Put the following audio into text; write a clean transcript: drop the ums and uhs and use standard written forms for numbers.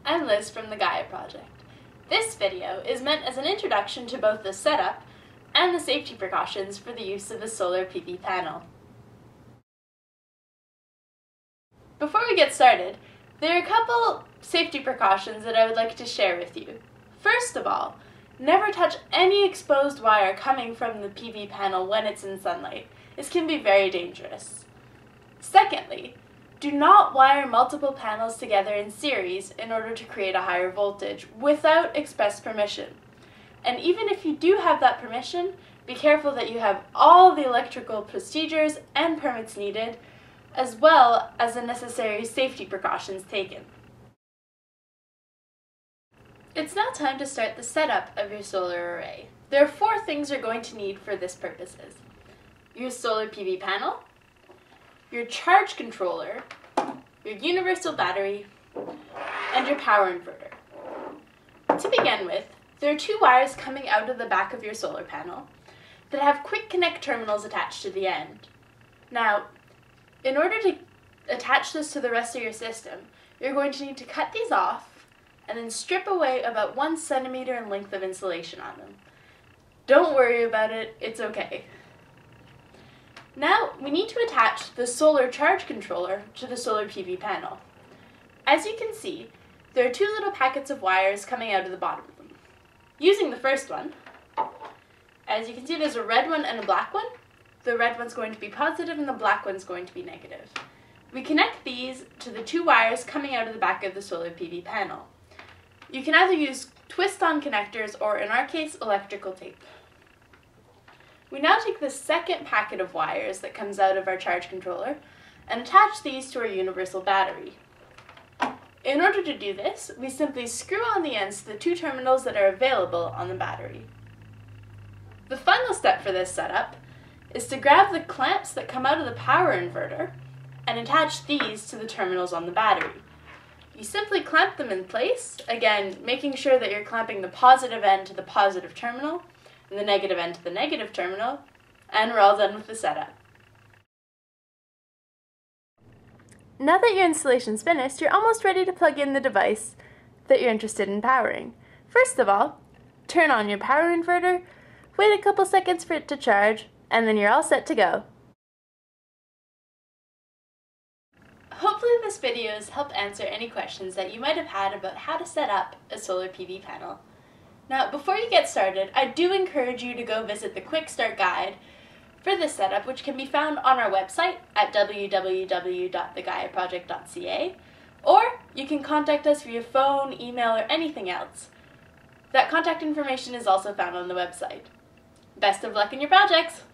I'm Liz from the Gaia Project. This video is meant as an introduction to both the setup and the safety precautions for the use of a solar PV panel. Before we get started, there are a couple safety precautions that I would like to share with you. First of all, never touch any exposed wire coming from the PV panel when it's in sunlight. This can be very dangerous. Secondly, do not wire multiple panels together in series in order to create a higher voltage without express permission. And even if you do have that permission, be careful that you have all the electrical procedures and permits needed, as well as the necessary safety precautions taken. It's now time to start the setup of your solar array. There are 4 things you're going to need for this purposes: your solar PV panel, your charge controller, your universal battery, and your power inverter. To begin with, there are 2 wires coming out of the back of your solar panel that have quick connect terminals attached to the end. Now, in order to attach this to the rest of your system, you're going to need to cut these off and then strip away about 1 centimeter in length of insulation on them. Don't worry about it, it's okay. Now, we need to attach the solar charge controller to the solar PV panel. As you can see, there are 2 little packets of wires coming out of the bottom of them. Using the first one, as you can see, there's a red one and a black one. The red one's going to be positive and the black one's going to be negative. We connect these to the 2 wires coming out of the back of the solar PV panel. You can either use twist-on connectors or, in our case, electrical tape. We now take the second packet of wires that comes out of our charge controller and attach these to our universal battery. In order to do this, we simply screw on the ends to the 2 terminals that are available on the battery. The final step for this setup is to grab the clamps that come out of the power inverter and attach these to the terminals on the battery. You simply clamp them in place, again making sure that you're clamping the positive end to the positive terminal and the negative end to the negative terminal, and we're all done with the setup. Now that your installation's finished, you're almost ready to plug in the device that you're interested in powering. First of all, turn on your power inverter, wait a couple seconds for it to charge, and then you're all set to go. Hopefully this video has helped answer any questions that you might have had about how to set up a solar PV panel. Now, before you get started, I do encourage you to go visit the Quick Start Guide for this setup, which can be found on our website at www.thegaiaproject.ca, or you can contact us via phone, email, or anything else. That contact information is also found on the website. Best of luck in your projects!